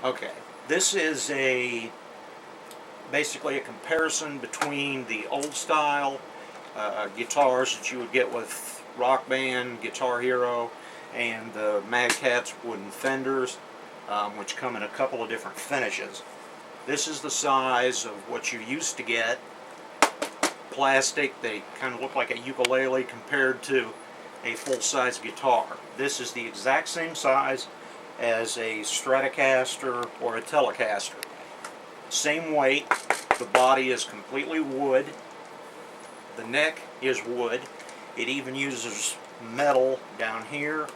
Okay, this is basically a comparison between the old style guitars that you would get with Rock Band, Guitar Hero, and the Mad Catz wooden Fenders, which come in a couple of different finishes. This is the size of what you used to get. Plastic, they kind of look like a ukulele compared to a full-size guitar. This is the exact same size as a Stratocaster or a Telecaster. Same weight, the body is completely wood, the neck is wood, it even uses metal down here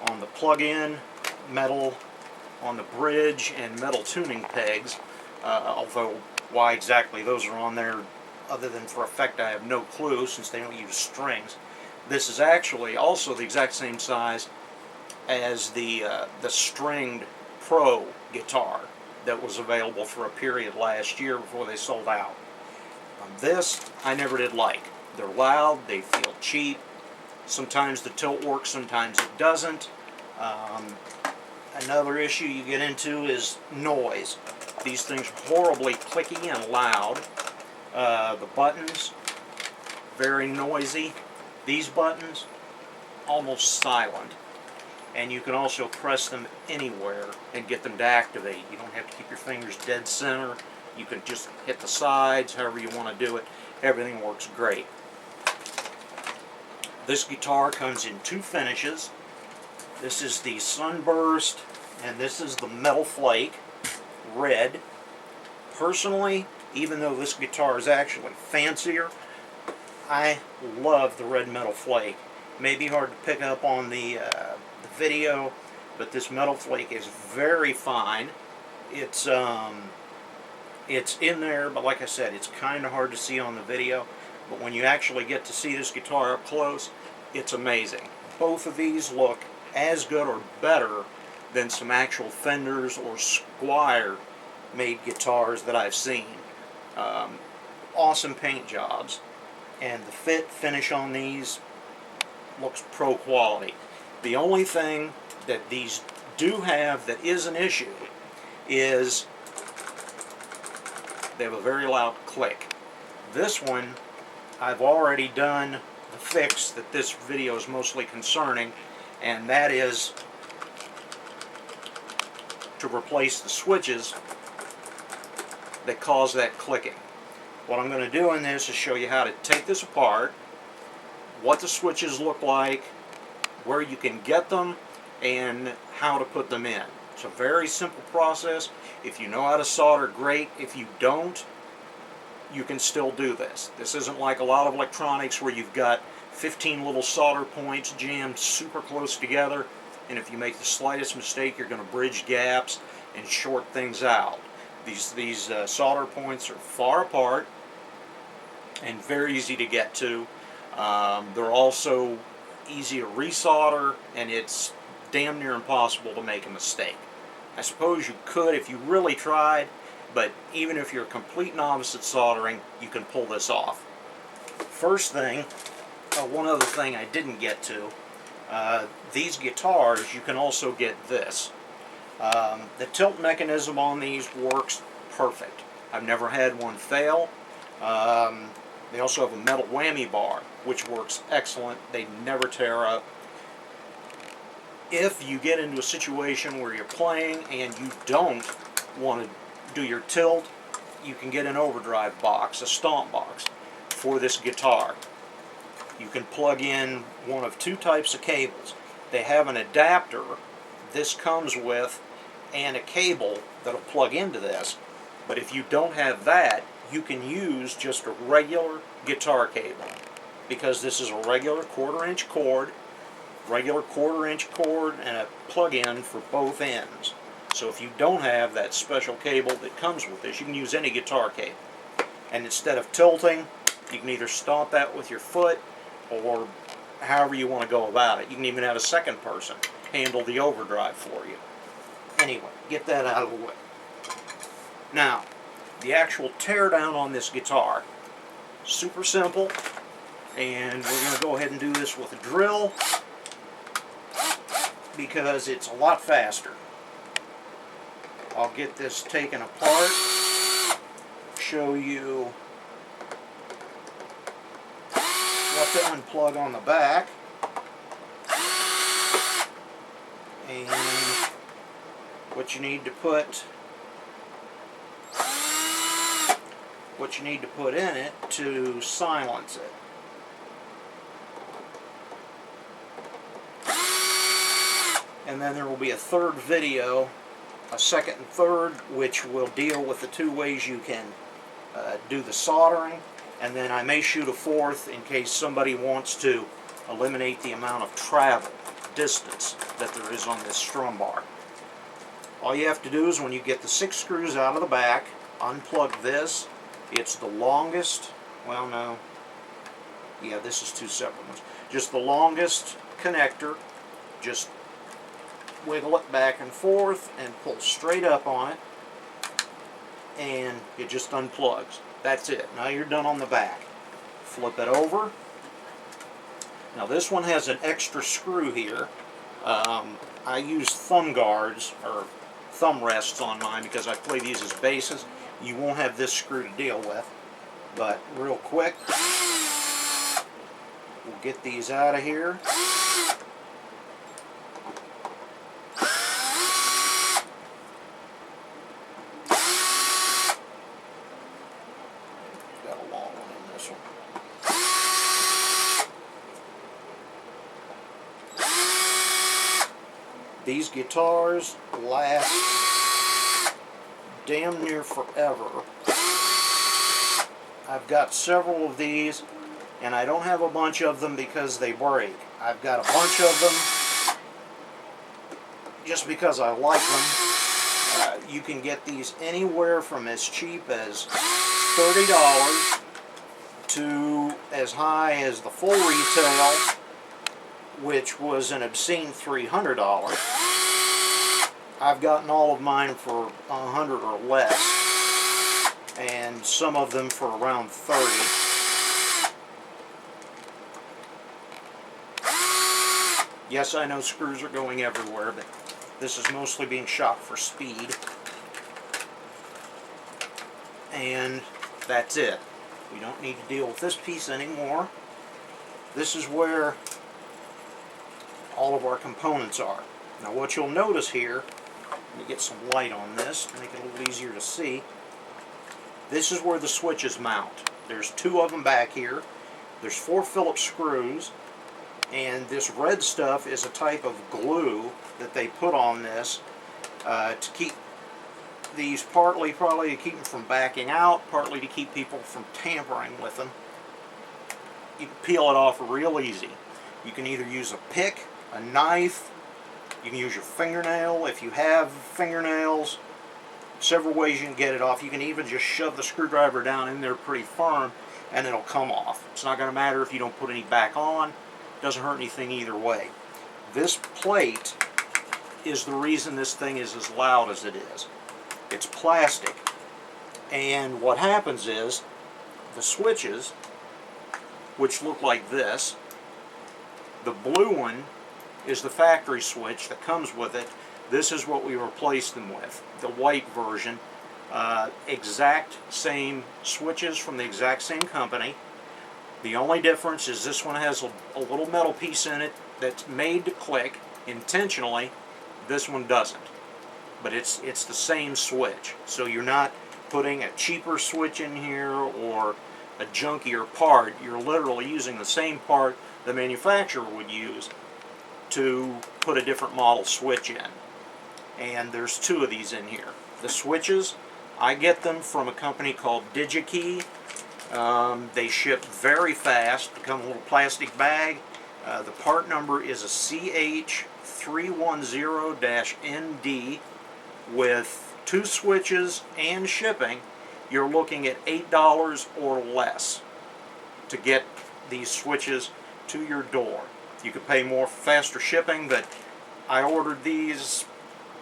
on the plug-in, metal on the bridge, and metal tuning pegs, although why exactly those are on there other than for effect I have no clue, since they don't use strings. This is actually also the exact same size as the stringed Pro guitar that was available for a period last year before they sold out. This I never did like. They're loud, they feel cheap. Sometimes the tilt works, sometimes it doesn't. Another issue you get into is noise. These things are horribly clicky and loud. The buttons, very noisy. These buttons, almost silent. And you can also press them anywhere and get them to activate. You don't have to keep your fingers dead center. You can just hit the sides, however you want to do it. Everything works great. This guitar comes in two finishes. This is the Sunburst, and this is the Metal Flake, red. Personally, even though this guitar is actually fancier, I love the red Metal Flake. It may be hard to pick up on the video, but this Metal Flake is very fine. It's in there, but like I said, it's kind of hard to see on the video. But when you actually get to see this guitar up close, it's amazing. Both of these look as good or better than some actual Fenders or Squire made guitars that I've seen. Awesome paint jobs, and the finish on these looks pro quality. The only thing that these do have that is an issue is they have a very loud click. This one, I've already done the fix that this video is mostly concerning, and that is to replace the switches that cause that clicking. What I'm going to do in this is show you how to take this apart, what the switches look like, where you can get them, and how to put them in. It's a very simple process. If you know how to solder, great. If you don't, you can still do this. This isn't like a lot of electronics where you've got 15 little solder points jammed super close together, and if you make the slightest mistake, you're going to bridge gaps and short things out. These solder points are far apart and very easy to get to. They're also easy to resolder, and it's damn near impossible to make a mistake. I suppose you could if you really tried, but even if you're a complete novice at soldering, you can pull this off. First thing, one other thing I didn't get to, these guitars, you can also get this. The tilt mechanism on these works perfect. I've never had one fail. They also have a metal whammy bar, which works excellent. They never tear up. If you get into a situation where you're playing and you don't want to do your tilt, you can get an overdrive box, a stomp box, for this guitar. You can plug in one of two types of cables. They have an adapter this comes with and a cable that'll plug into this. But if you don't have that, you can use just a regular guitar cable, because this is a regular quarter-inch cord, and a plug-in for both ends. So if you don't have that special cable that comes with this, you can use any guitar cable. And instead of tilting, you can either stomp that with your foot or however you want to go about it. You can even have a second person handle the overdrive for you. Anyway, get that out of the way. Now, the actual teardown on this guitar, super simple, and we're going to go ahead and do this with a drill because it's a lot faster. I'll get this taken apart, show you what to unplug on the back, and what you need to put in it to silence it. And then there will be a third video, a second and third, which will deal with the two ways you can do the soldering, and then I may shoot a fourth in case somebody wants to eliminate the amount of travel, distance, that there is on this strum bar. All you have to do is when you get the 6 screws out of the back, unplug this. It's the longest, well no, yeah, this is 2 separate ones. Just the longest connector. Just wiggle it back and forth and pull straight up on it, and it just unplugs. That's it. Now you're done on the back. Flip it over. Now this one has an extra screw here. I use thumb guards or thumb rests on mine because I play these as basses. You won't have this screw to deal with, but real quick, we'll get these out of here. Got a long one in this one. These guitars last damn near forever. I've got several of these, and I don't have a bunch of them because they break. I've got a bunch of them just because I like them. You can get these anywhere from as cheap as $30 to as high as the full retail, which was an obscene $300. I've gotten all of mine for $100 or less, and some of them for around $30. Yes, I know screws are going everywhere, but this is mostly being shot for speed. And that's it. We don't need to deal with this piece anymore. This is where all of our components are. Now what you'll notice here, let me get some light on this to make it a little easier to see. This is where the switches mount. There's 2 of them back here. There's 4 Phillips screws, and this red stuff is a type of glue that they put on this to keep these, partly probably to keep them from backing out, partly to keep people from tampering with them. You can peel it off real easy. You can either use a pick, a knife, you can use your fingernail if you have fingernails. Several ways you can get it off. You can even just shove the screwdriver down in there pretty firm and it'll come off. It's not going to matter if you don't put any back on. It doesn't hurt anything either way. This plate is the reason this thing is as loud as it is. It's plastic, and what happens is the switches, which look like this, the blue one is the factory switch that comes with it. This is what we replaced them with, the white version. Exact same switches from the exact same company. The only difference is this one has a little metal piece in it that's made to click intentionally. This one doesn't. But it's the same switch. So you're not putting a cheaper switch in here or a junkier part. You're literally using the same part the manufacturer would use to put a different model switch in. And there's 2 of these in here. The switches, I get them from a company called Digi-Key. They ship very fast. They come in a little plastic bag. The part number is a CH310-ND. With 2 switches and shipping, you're looking at $8 or less to get these switches to your door. You could pay more for faster shipping, but I ordered these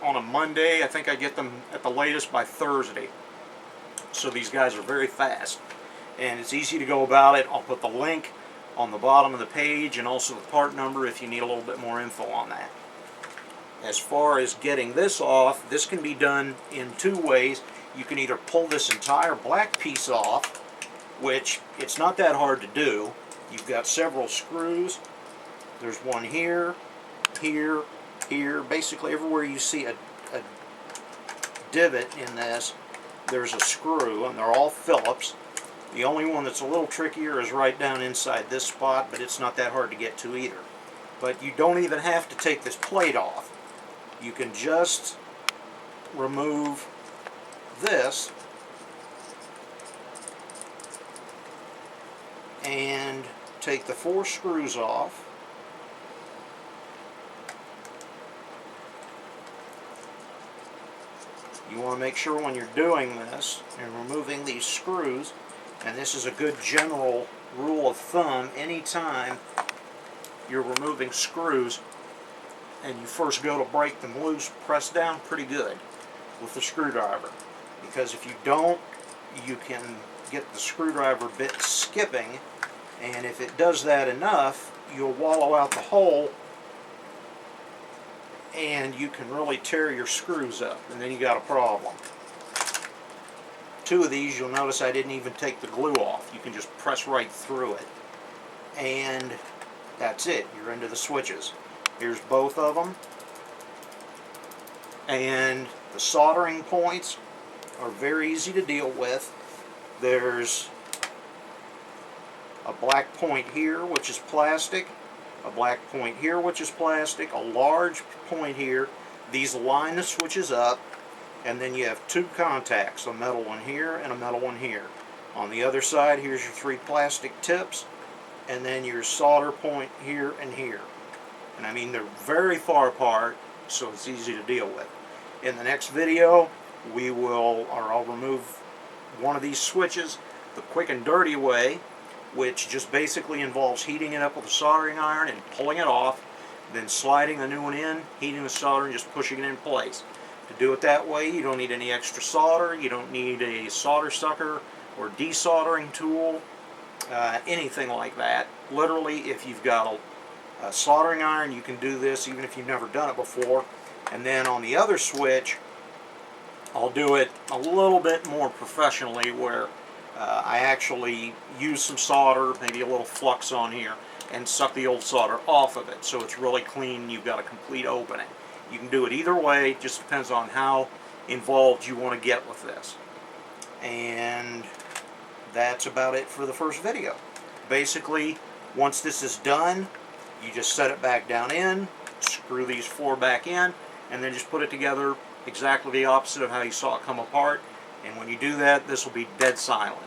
on a Monday. I think I get them at the latest by Thursday. So these guys are very fast. And it's easy to go about it. I'll put the link on the bottom of the page and also the part number if you need a little bit more info on that. as far as getting this off, this can be done in two ways. You can either pull this entire black piece off, which it's not that hard to do. You've got several screws. There's one here, here, here. Basically everywhere you see a divot in this, there's a screw, and they're all Phillips. The only one that's a little trickier is right down inside this spot, but it's not that hard to get to either. But you don't even have to take this plate off. You can just remove this and take the 4 screws off. You want to make sure when you're doing this and removing these screws, and this is a good general rule of thumb, anytime you're removing screws and you first go to break them loose, press down pretty good with the screwdriver, because if you don't, you can get the screwdriver bit skipping, and if it does that enough, you'll wallow out the hole and you can really tear your screws up, and then you got a problem. 2 of these, you'll notice I didn't even take the glue off. You can just press right through it, and that's it. You're into the switches. Here's both of them, and the soldering points are very easy to deal with. There's a black point here, which is plastic, a black point here, which is plastic, a large point here. These line the switches up, and then you have 2 contacts, a metal one here and a metal one here. On the other side, here's your 3 plastic tips, and then your solder point here and here. And I mean, they're very far apart, so it's easy to deal with. In the next video, I'll remove one of these switches the quick and dirty way, which just basically involves heating it up with a soldering iron and pulling it off, then sliding the new one in, heating the solder, and just pushing it in place. To do it that way, you don't need any extra solder, you don't need a solder sucker or desoldering tool, anything like that. Literally, if you've got a soldering iron, you can do this even if you've never done it before. And then on the other switch, I'll do it a little bit more professionally, where I actually use some solder, maybe a little flux on here, and suck the old solder off of it so it's really clean and you've got a complete opening. You can do it either way, it just depends on how involved you want to get with this. And that's about it for the first video. Basically, once this is done, you just set it back down in, screw these 4 back in, and then just put it together exactly the opposite of how you saw it come apart. And when you do that, this will be dead silent.